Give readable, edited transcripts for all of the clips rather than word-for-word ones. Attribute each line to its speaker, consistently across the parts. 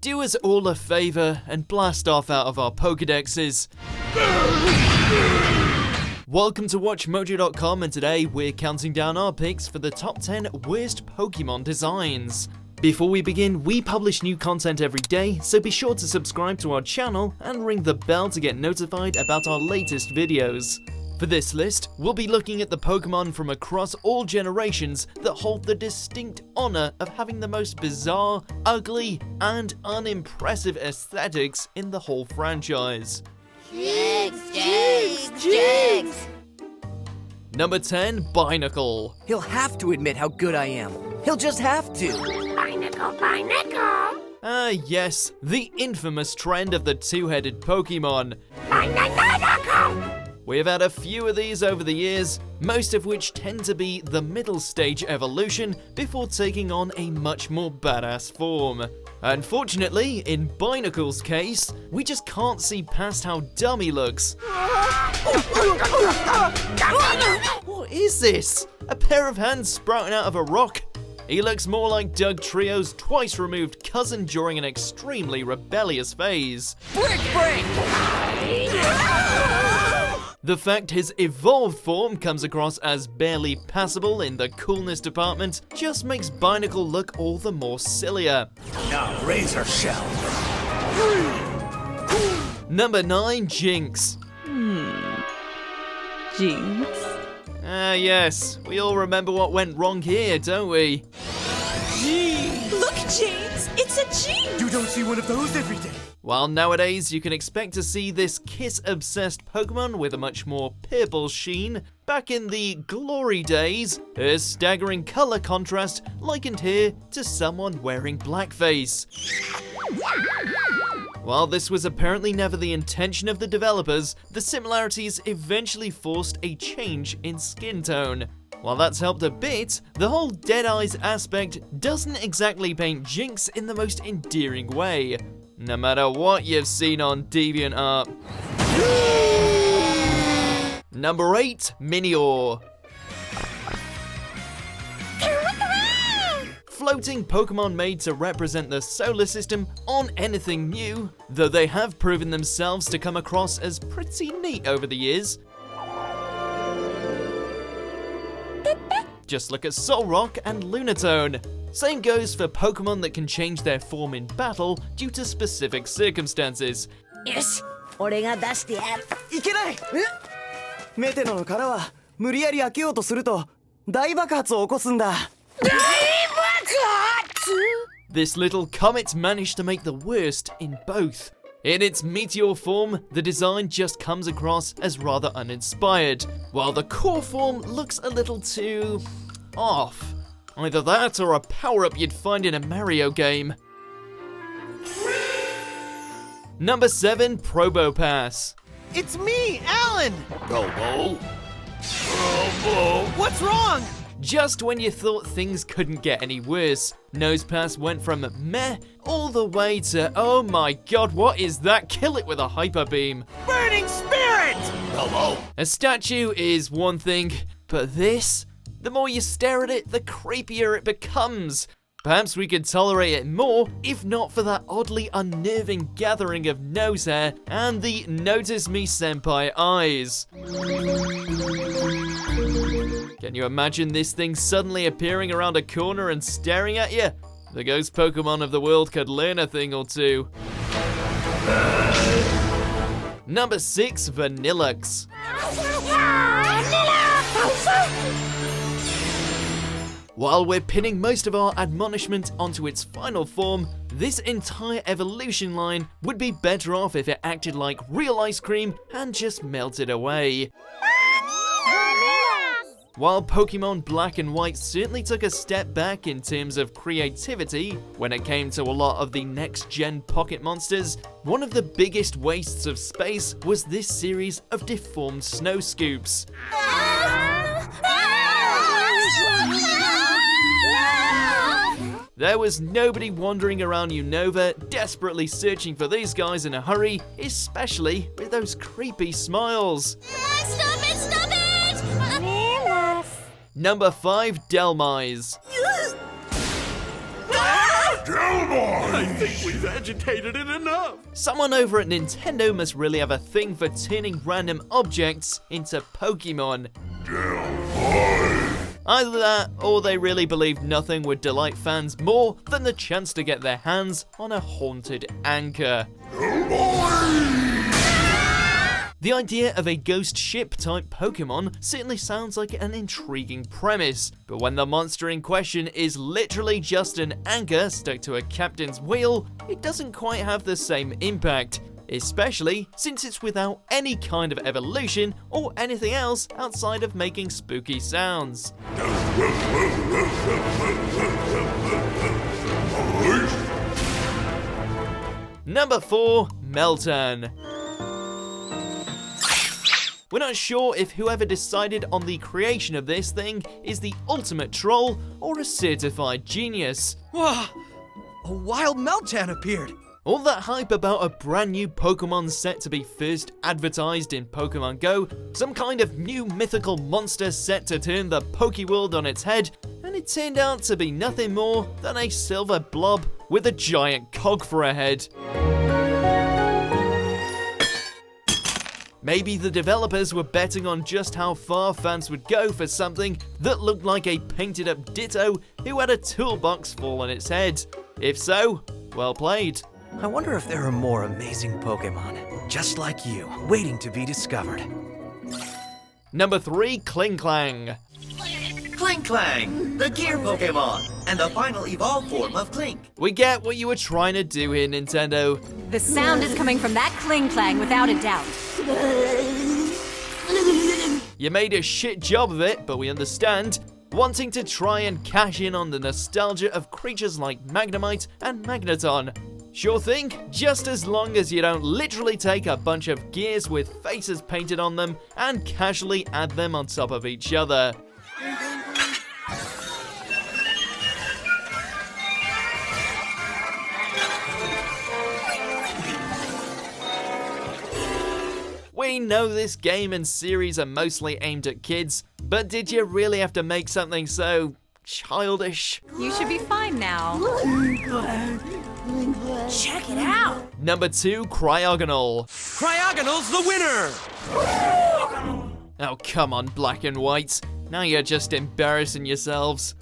Speaker 1: do us all a favor and blast off out of our Pokedexes. Welcome to WatchMojo.com, and today we're counting down our picks for the top 10 worst Pokemon designs. Before we begin, we publish new content every day, so be sure to subscribe to our channel and ring the bell to get notified about our latest videos. For this list, we'll be looking at the Pokemon from across all generations that hold the distinct honor of having the most bizarre, ugly, and unimpressive aesthetics in the whole franchise.
Speaker 2: Jinx!
Speaker 1: Number 10, Binacle.
Speaker 3: He'll have to admit how good I am. He'll just have to.
Speaker 2: Binacle!
Speaker 1: Ah yes, the infamous trend of the two-headed Pokemon.
Speaker 2: Binacle!
Speaker 1: We have had a few of these over the years, most of which tend to be the middle stage evolution before taking on a much more badass form. Unfortunately, in Binacle's case, we just can't see past how dumb he looks. What is this? A pair of hands sprouting out of a rock? He looks more like Doug Trio's twice-removed cousin during an extremely rebellious phase.
Speaker 3: Break!
Speaker 1: The fact his evolved form comes across as barely passable in the coolness department just makes Binacle look all the more sillier.
Speaker 4: Now Razor Shell.
Speaker 1: Number 9, Jynx.
Speaker 5: Jinx.
Speaker 1: Ah yes, we all remember what went wrong here, don't we?
Speaker 5: Look, Jinx! It's a Jinx!
Speaker 4: You don't see one of those every day.
Speaker 1: While nowadays you can expect to see this kiss-obsessed Pokemon with a much more purple sheen, back in the glory days, her staggering colour contrast likened her to someone wearing blackface. While this was apparently never the intention of the developers, the similarities eventually forced a change in skin tone. While that's helped a bit, the whole Dead Eyes aspect doesn't exactly paint Jinx in the most endearing way, no matter what you've seen on DeviantArt. Number 8, Minior. Floating Pokemon made to represent the solar system on anything new, though they have proven themselves to come across as pretty neat over the years. Just look at Solrock and Lunatone. Same goes for Pokemon that can change their form in battle due to specific circumstances.
Speaker 2: よし、俺が出してやる。
Speaker 3: いけない！メテノの殻は無理やり開けようとすると大爆発を起こすんだ。
Speaker 2: 大爆発！
Speaker 1: This little comet managed to make the worst in both. In its meteor form, the design just comes across as rather uninspired, while the core form looks a little too off. Either that or a power-up you'd find in a Mario game. Number 7, Probopass.
Speaker 3: It's me, Alan!
Speaker 4: Probo.
Speaker 3: What's wrong?
Speaker 1: Just when you thought things couldn't get any worse, Nosepass went from meh all the way to oh my god, what is that? Kill it with a hyper beam.
Speaker 3: Burning Spirit!
Speaker 4: Probo.
Speaker 1: A statue is one thing, but this? The more you stare at it, the creepier it becomes. Perhaps we could tolerate it more if not for that oddly unnerving gathering of nose hair and the notice me senpai eyes. Can you imagine this thing suddenly appearing around a corner and staring at you? The ghost Pokemon of the world could learn a thing or two. Number 6, Vanilluxe. While we're pinning most of our admonishment onto its final form, this entire evolution line would be better off if it acted like real ice cream and just melted away. While Pokemon Black and White certainly took a step back in terms of creativity when it came to a lot of the next-gen pocket monsters, one of the biggest wastes of space was this series of deformed snow scoops. There was nobody wandering around Unova desperately searching for these guys in a hurry, especially with those creepy smiles.
Speaker 2: Stop it! Stop it!
Speaker 1: Number 5, Dhelmise.
Speaker 4: I think we've agitated it enough.
Speaker 1: Someone over at Nintendo must really have a thing for turning random objects into Pokemon. Either that, or they really believe nothing would delight fans more than the chance to get their hands on a haunted anchor. The idea of a ghost ship type Pokemon certainly sounds like an intriguing premise, but when the monster in question is literally just an anchor stuck to a captain's wheel, it doesn't quite have the same impact, especially since it's without any kind of evolution or anything else outside of making spooky sounds. Number 4, Meltan. We're not sure if whoever decided on the creation of this thing is the ultimate troll or a certified genius.
Speaker 6: Whoa! A wild Meltan appeared!
Speaker 1: All that hype about a brand new Pokemon set to be first advertised in Pokemon Go, some kind of new mythical monster set to turn the Pokeworld on its head, and it turned out to be nothing more than a silver blob with a giant cog for a head. Maybe the developers were betting on just how far fans would go for something that looked like a painted up Ditto who had a toolbox fall on its head. If so, well played.
Speaker 6: I wonder if there are more amazing Pokemon, just like you, waiting to be discovered.
Speaker 1: Number 3, ClingClang.
Speaker 7: ClingClang, the gear Pokemon, and the final evolved form of Klink.
Speaker 1: We get what you were trying to do here, Nintendo.
Speaker 8: The sound is coming from that ClingClang without a doubt.
Speaker 1: You made a shit job of it, but we understand. Wanting to try and cash in on the nostalgia of creatures like Magnemite and Magneton. Sure thing, just as long as you don't literally take a bunch of gears with faces painted on them and casually add them on top of each other. We know this game and series are mostly aimed at kids, but did you really have to make something so childish?
Speaker 8: You should be fine now.
Speaker 2: Check it out.
Speaker 1: Number 2, CryAgonal.
Speaker 6: CryAgonal's the winner!
Speaker 1: Oh, come on, Black and White. Now you're just embarrassing yourselves.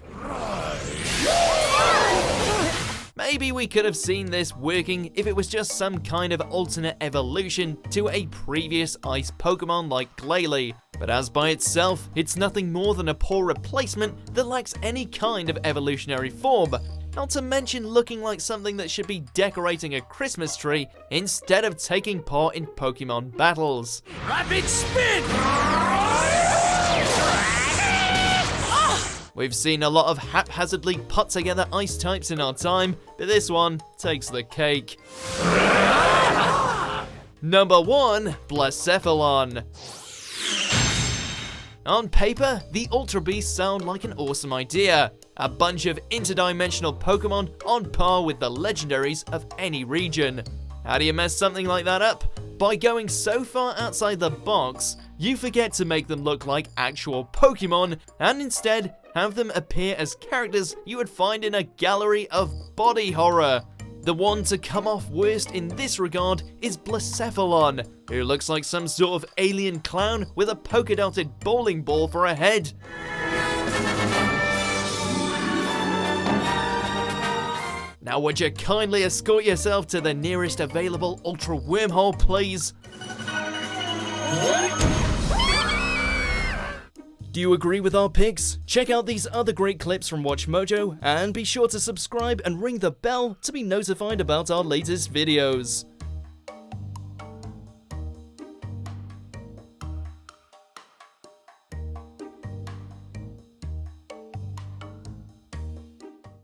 Speaker 1: Maybe we could have seen this working if it was just some kind of alternate evolution to a previous ice Pokemon like Glalie, but as by itself, it's nothing more than a poor replacement that lacks any kind of evolutionary form, not to mention looking like something that should be decorating a Christmas tree instead of taking part in Pokemon battles.
Speaker 4: Rapid spin!
Speaker 1: We've seen a lot of haphazardly put together ice types in our time, but this one takes the cake. Number 1, Blacephalon. On paper, the Ultra Beasts sound like an awesome idea. A bunch of interdimensional Pokemon on par with the legendaries of any region. How do you mess something like that up? By going so far outside the box, you forget to make them look like actual Pokemon, and instead have them appear as characters you would find in a gallery of body horror. The one to come off worst in this regard is Blacephalon, who looks like some sort of alien clown with a polka-dotted bowling ball for a head. Now would you kindly escort yourself to the nearest available Ultra Wormhole, please? Do you agree with our picks? Check out these other great clips from WatchMojo, and be sure to subscribe and ring the bell to be notified about our latest videos.